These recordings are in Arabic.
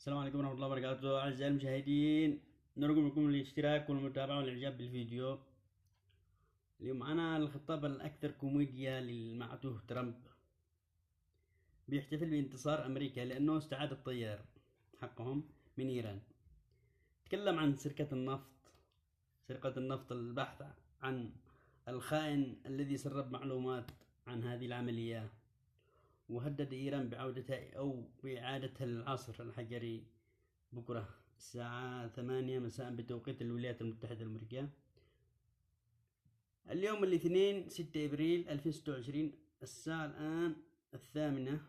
السلام عليكم ورحمة الله وبركاته أعزائي المشاهدين، نرجو منكم الاشتراك والمتابعة والإعجاب بالفيديو. اليوم معنا الخطاب الأكثر كوميديا للمعتوه ترامب، بيحتفل بانتصار أمريكا لأنه استعاد الطيار حقهم من إيران. تكلم عن سرقة النفط، البحث عن الخائن الذي سرب معلومات عن هذه العملية، وهدد إيران بعودتها أو بإعادتها للعصر الحجري بكرة الساعة 8 مساء بتوقيت الولايات المتحدة الأمريكية. اليوم الاثنين 6 إبريل 2026، الساعة الآن 8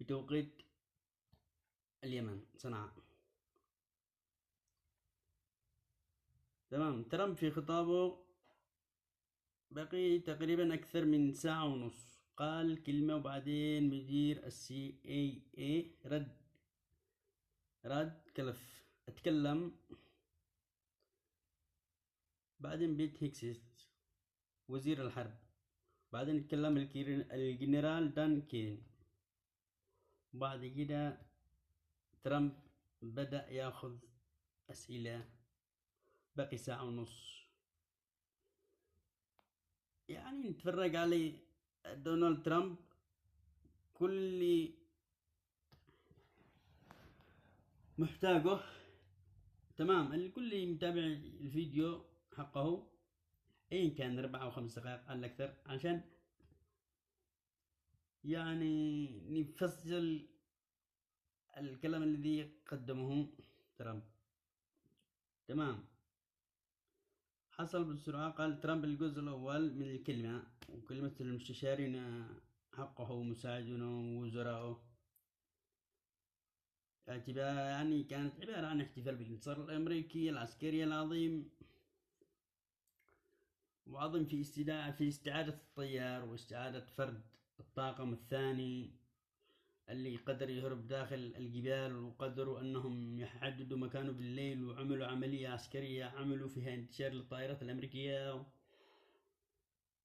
بتوقيت اليمن صنعاء. تمام. ترامب في خطابه بقي تقريبا أكثر من ساعة ونص، قال كلمة وبعدين مدير CIA رد كلف اتكلم. بعدين بيت هيكسيت وزير الحرب، بعدين اتكلم الجنرال دان كين. بعد كده ترامب بدأ ياخذ أسئلة. بقي ساعة ونص، يعني نتفرج على دونالد ترامب كل محتاجه. تمام. الكل متابع الفيديو حقه اين كان 4 أو 5 دقائق على الأكثر، عشان يعني نفصل الكلام الذي قدمه ترامب. تمام. حصل بسرعة. قال ترامب الجزء الأول من الكلمة، وكلمة المستشارين حقه ومساعدون ووزراءه، يعني كانت عبارة عن احتفال بالانتصار الأمريكي العسكري العظيم وعظيم في استعادة الطيار واستعادة فرد الطاقم الثاني اللي قدر يهرب داخل الجبال، وقدروا أنهم يحددوا مكانه بالليل، وعملوا عملية عسكرية عملوا فيها انتشار للطائرات الأمريكية.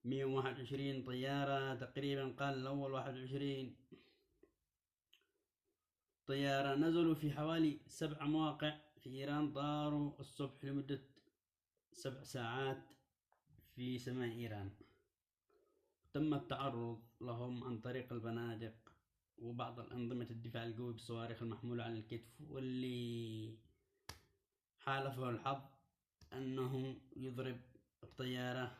121 طيارة تقريبا، قال الأول 21 طيارة نزلوا في حوالي 7 مواقع في إيران، طاروا الصبح لمدة 7 ساعات في سماء إيران. تم التعرض لهم عن طريق البنادق وبعض الأنظمة الدفاع القوي بالصواريخ المحمولة على الكتف، واللي حالفه الحظ أنه يضرب الطيارة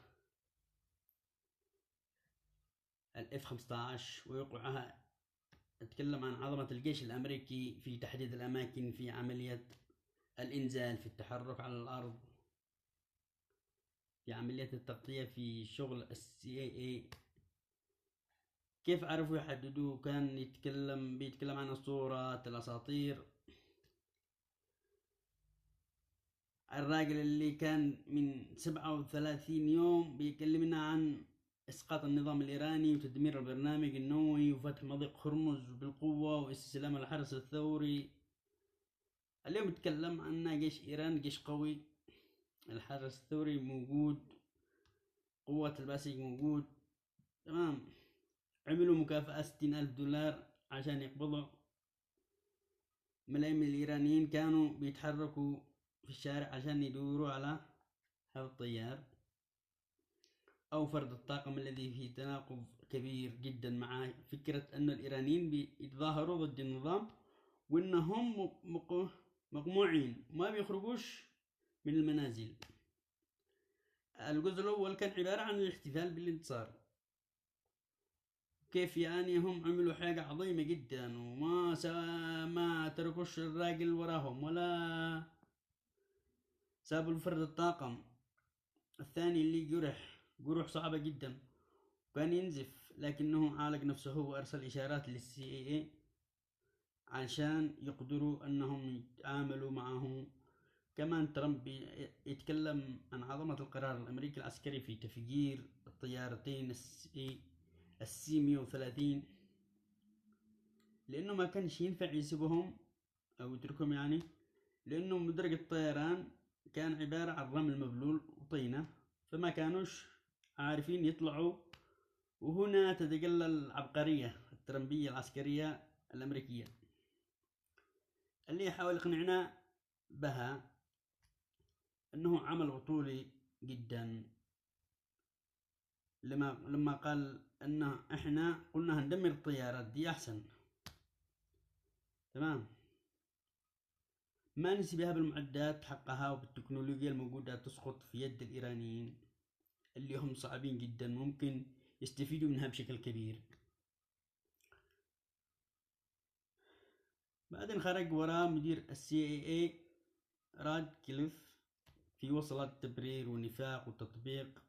F-15 ويوقعها. اتكلم عن عظمة الجيش الأمريكي في تحديد الأماكن في عملية الإنزال، في التحرك على الأرض، في عملية التغطية، في شغل CIA. كيف عرفوا يحددوه؟ كان بيتكلم عن الصورات، الأساطير. الراجل اللي كان من 37 يوم بيكلمنا عن إسقاط النظام الإيراني وتدمير البرنامج النووي وفتح مضيق هرمز بالقوة واستسلام الحرس الثوري. اليوم يتكلم عن جيش إيران جيش قوي، الحرس الثوري موجود، قوة الباسج موجود. تمام. عملوا مكافأة 60,000 دولار عشان يقبضوا. ملايين من الإيرانيين كانوا بيتحركوا في الشارع عشان يدوروا على هذا الطيار أو فرد الطاقم الذي فيه تناقض كبير جدا مع فكرة أن الإيرانيين بيتظاهروا ضد النظام، وأنهم مقموعين ما بيخرجوش من المنازل. الجزء الأول كان عبارة عن الاحتفال بالانتصار، كيف يعني هم عملوا حاجة عظيمة جدا وما ما تركوش الراجل وراهم ولا سابوا الفرد الطاقم الثاني اللي جروح صعبة جدا، كان ينزف، لكنه عالج نفسه وأرسل إشارات للCIA عشان يقدروا أنهم يتعاملوا معه. كمان ترامب يتكلم عن عظمة القرار الأمريكي العسكري في تفجير الطيارتين السي 130، لأنه ما كانش ينفع يسيبهم أو يتركهم، يعني لأنه مدرج الطيران كان عبارة عن رمل مبلول وطينة، فما كانوش عارفين يطلعوا. وهنا تتجلى العبقرية الترمبية العسكرية الأمريكية اللي يحاول يقنعنا بها أنه عمل بطولي جدا لما قال أن إحنا قلنا هندمر الطيارات دي أحسن. تمام. ما نسي بها بالمعدات حقها وبالتكنولوجيا الموجودة تسقط في يد الإيرانيين اللي هم صعبين جدا، ممكن يستفيدوا منها بشكل كبير. بعدين خرج وراه مدير CIA راد كليف في وصلات تبرير ونفاق وتطبيق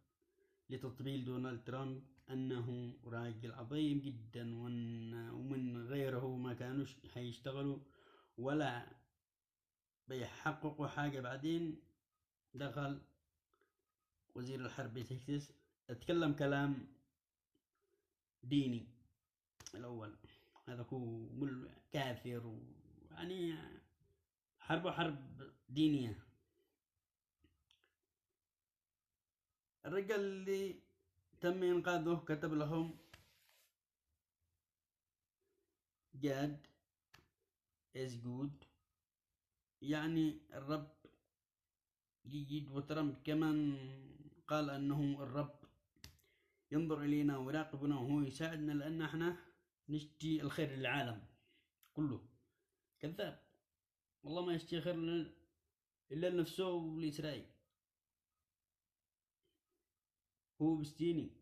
لتطبيل دونالد ترامب أنه راجل عظيم جدا ومن غيره ما كانوش حيشتغلوا ولا بيحققوا حاجة. بعدين دخل وزير الحرب تكساس اتكلم كلام ديني الأول، هذا هو كافر يعني حرب دينية. الرجال اللي تم إنقاذه كتب لهم جاد is good، يعني الرب جيد. وترامب كمان قال أنه الرب ينظر إلينا ويراقبنا وهو يساعدنا لأن احنا نشتي الخير للعالم كله. كذاب، والله ما يشتي خير إلا لنفسه ولإسرائيل، هو بستيني.